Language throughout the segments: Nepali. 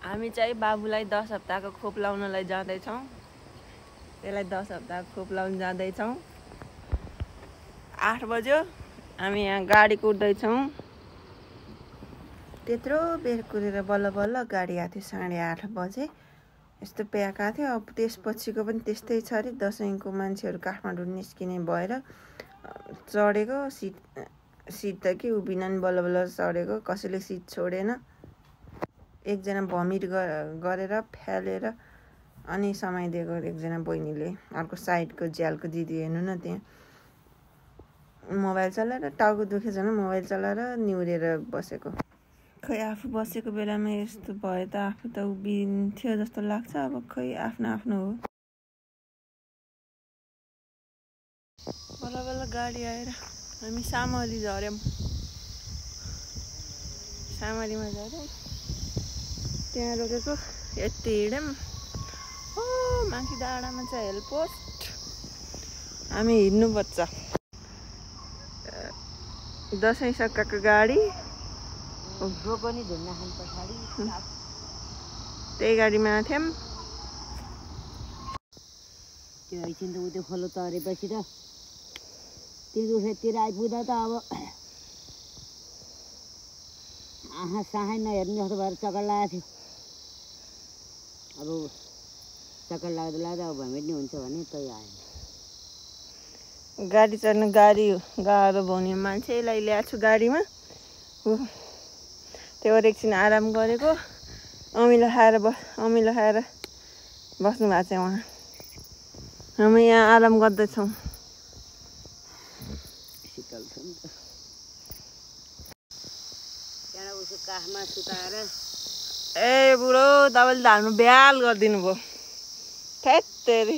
हामी चाहिँ बाबुलाई 10 हप्ताको खोप लाउनलाई जाँदैछौँ। त्यसलाई 10 हप्ताको खोप लाउन जाँदैछौँ। 8 बज्यो हामी यहाँ गाडी कुर्दैछौँ। त्यत्रो बेर कुरेर बल्ल बल्ल गाडी आएको थियो 8:30 बजे। यस्तो प्याक आएको थियो। अब त्यसपछिको पनि त्यस्तै छ अरे। दसैँको मान्छेहरू काठमाडौँ निस्किने भएर चढेको सिट त के उभिन बल्ल बल्ल चढेको। कसैले सिट छोडेन। एकजना भमिट गरेर फ्यालेर अनि समाइदिएको एकजना बहिनीले। अर्को साइडको ज्यालको दिदी हेर्नु न त्यहाँ मोबाइल चलाएर टाउको दुखेछ भने मोबाइल चलाएर निहुरेर बसेको। खै आफू बसेको बेलामा यस्तो भयो त आफू त उभिन्थ्यो जस्तो लाग्छ। अब खै आफ्नो आफ्नो हो। बल्ल बल्ल गाडी आएर हामी सामरी झऱ्यौँ। सामरीमा झऱ्यौँ। त्यहाँ रोकेको यति हिँड्यौँ। हो माथि डाँडामा चाहिँ हेलपोस्ट। हामी हिँड्नुपर्छ। दसैँ सकाको गाडी त्यही गाडीमा थियौँ। त्यो एकछिन त उतै खोलो तरेपछि त तिर्तिर आइपुग्दा त अब आँखा साँखै नहेर्ने जस्तो भएर चक्कर लागेको थियो। अब चक्कर लाग्दा लाग्दा अब भमिट नि हुन्छ भने तै आएन। गाडी चढ्न गाडी गाह्रो भन्यो मान्छेलाई ल्याएको छु गाडीमा। त्यो एकछिन आराम गरेको। अमिलो खाएर बस्नु भएको छ उहाँ। हामी यहाँ आराम गर्दैछौँ। शीतल छ नि त। त्यहाँ उसको काखमा सुताएर ए बुढो तपाईँले त हाम्रो ब्याल गरिदिनु भयो। थेत्तेरी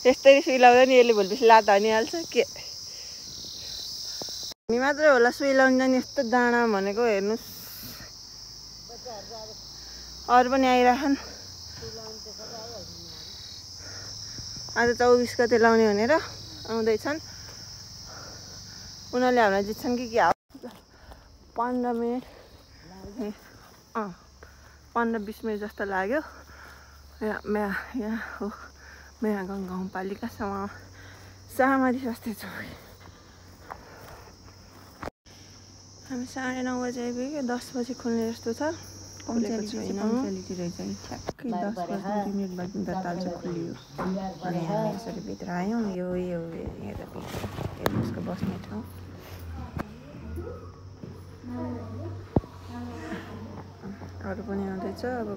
त्यस्तरी सुइलाउँदा नि यसले भोलिपछि लात हानिहाल्छ के। हामी मात्रै होला सुइलाउनु जाने यस्तो डाँडा भनेको। हेर्नुहोस् अरू पनि आइरहन्। आज 24 गते लाउने भनेर आउँदैछन्। उनीहरूले हामीलाई जित्छन् कि 15 मिनट 15-20 मिनट जस्तो लाग्यो। यहाँ हो मेरागाउँ गाउँपालिकासँग सामरी स्वास्थ्य चौकी। हामी 9:30 बजे आइपुग्यो। 10 बजे खुल्ने जस्तो छ। पङ्क्चुअलिटी रहेछ कि ठ्याक्कै 10 बज्दा 2 मिनट बाद तालचा खुलियो। अनि हामी यसरी भित्र आयौँ। यो उसको बस्ने ठाउँ। अरू पनि आउँदैछ। अब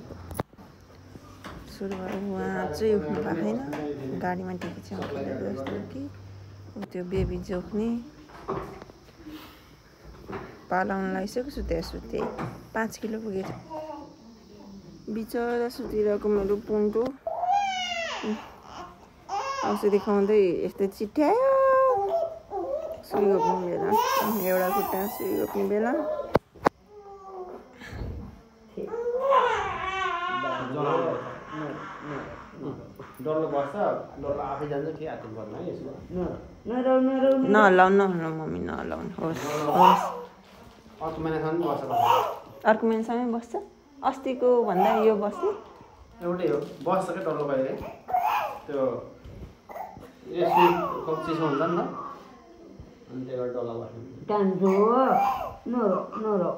सुरु भयो। उहाँ चाहिँ उठ्नु भएको छैन। गाडीमा टेकी चाहिँ उठेको जस्तो कि त्यो बेबी जोख्ने पालाउन लागिसकेको छु। त्यहाँ सुते 5 किलो पुगेछ। बिचरा सुतिरहेको मेरो पुन्टो औषधि खुवाउँदै यस्तै चिट्यायो। सुई घोप्ने बेला एउटा खुट्टा सुई घोप्ने बेला। नहलाउनु मम्मी नहलाउनु। होस् अर्को महिनासम्म बस्छ। अस्तिको भन्दा यो बस्ने एउटै हो। बस्छ क्या डल्लो कहिले त्यो चिसो हुन्छ नि त। अनि त्यो डल्लो बस्नु टान्छु नरो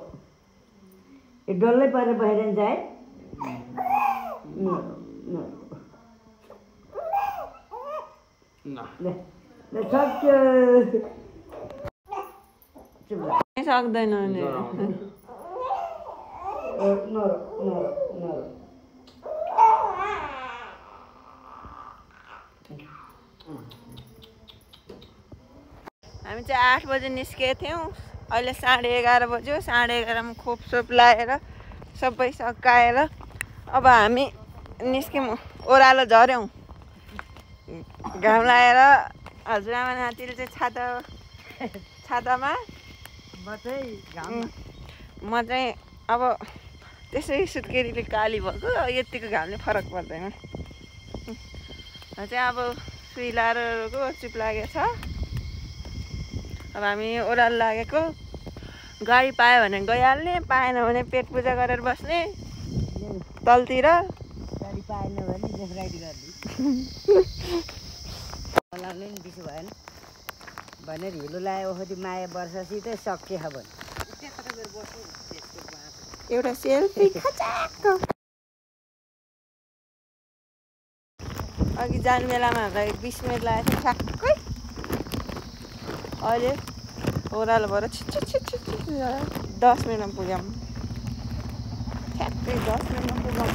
ए डल्लै परेर बाहिर जाए सक्दैन हामी चाहिँ 8 बजे निस्केको थियौँ। अहिले 11:30 बज्यो। 11:30मा खोप सोप लाएर सबै सकाएर अब हामी निस्क्यौँ। ओह्रालो झऱ्यौँ। घाम लाएर हजुरआमा नातिले चाहिँ छातामा म चाहिँ अब त्यसै सुत्केरीले काली भएको। यतिको घामले फरक पर्दैन। चाहिँ अब सुई लाएर चुप लागेको छ। अब हामी ओह्रालो लागेको। गाडी पायो भने गइहाल्ने, पाएन भने पेट पूजा गरेर बस्ने तलतिर। गाडी पाएन भने लेफ्ट राइट गर्ने नि त्यसो भएन भनेर हिलो लायो ओखति माया वर्षसित सकिएछ भने एउटा सेल्फी खचाक्क। अघि जाने बेलामा हामीलाई 20 मिनट लागेको थियो ठ्याक्कै। अहिले ओह्रालो भएर छिटो 10 मिनटमा पुग्यौँ। ठ्याक्कै 10 मिनटमा पुग्यौँ।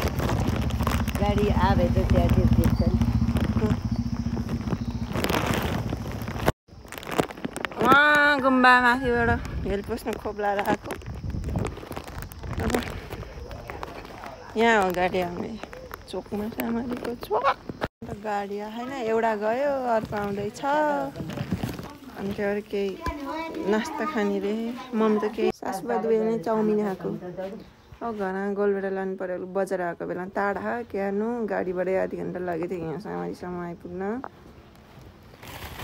गाडी आवे त त्यहाँ त्यो देख्छ नि। वहाँ गुम्बा माथिबाट हेल पस्नु खोप्ला आएको। अब यहाँ हो गाडी आउने चोकमा सामारीको चोक। गाडी आएन, एउटा गयो अर्को आउँदैछ। अनि त्यो अरू केही नास्ता खाने रे। मम्मी त केही सासुबा दुवैले चाउमिन खाएको। अब घरमा गोलबेडा लानु पऱ्यो। बजार आएको बेला टाढा क्यानु गाडीबाटै आधी घन्टा लागेको थियो यहाँ सामारीसम्म आइपुग्न।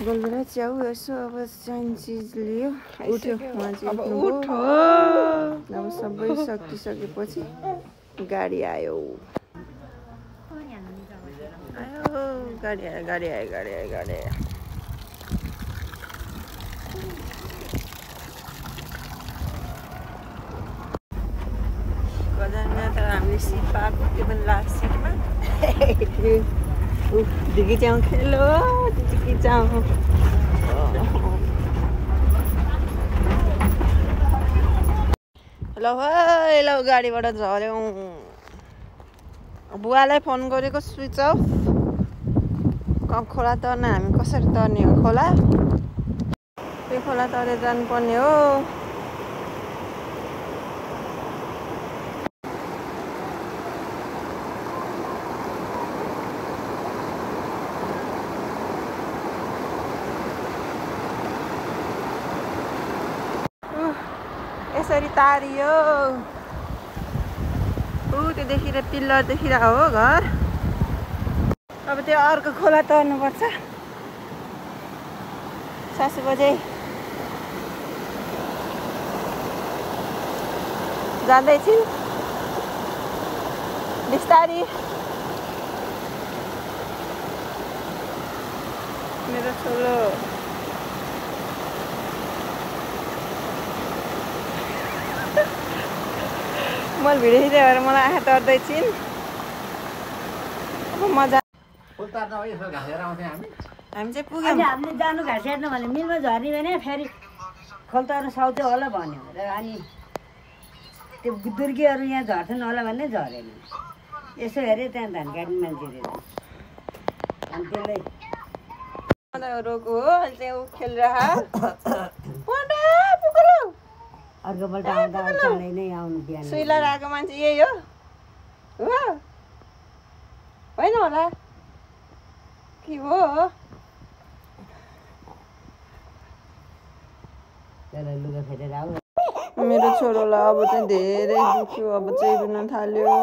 गोलबेडा च्याउ यसो अब चाहिने चिज लियो, उठ्यो उहाँ चाहिँ उठ्नुभयो। अब सबै सकिसकेपछि गाडी आयो। गाडी आयो। बजारमा त हामीले सिट पाएको, त्यो पनि लास्ट सिटमा। दिदी च्याउ खेलो, दिदी च्याउ। ल गाडीबाट झऱ्यौँ। बुवालाई फोन गरेको स्विच अफ। खोला तर्न हामी कसरी तर्ने हो खोला? त्यो खोला तरेर जानुपर्ने हो। यसरी तारियो। त्यो देखिएर पिल्लर देखिएर हो घर। अब त्यो अर्को खोला तर्नुपर्छ। सासू बजे जाँदैछिन् बिस्तारी। मेरो छोरो मैले भिडियो खिचेँ भएर मलाई आँखा तर्दैछिन्। अब मजा। हामी चाहिँ पुग्यौँ। हामीले जानु घाँस हेर्नु भने मिलमा झर्ने भने फेरि खोल तर्नु सक्थ्यो होला भन्यो अनि त्यो दुर्गीहरू यहाँ झर्छन् होला भन्ने झरेन। यसो हेऱ्यो त्यहाँ धान काट्ने मान्छेहरू अनि त्यसलाई रोको हो। अहिले चाहिँ ऊ खेलिरह। अर्कोपल्ट आउँदा चाँडै नै आउनु बिहान। सुइला आएको मान्छे यही हो होइन होला के हो? लुगा फेरेर आऊ। मेरो छोरोलाई अब चाहिँ धेरै दुख्यो। अब चाहिँ रुन थाल्यो।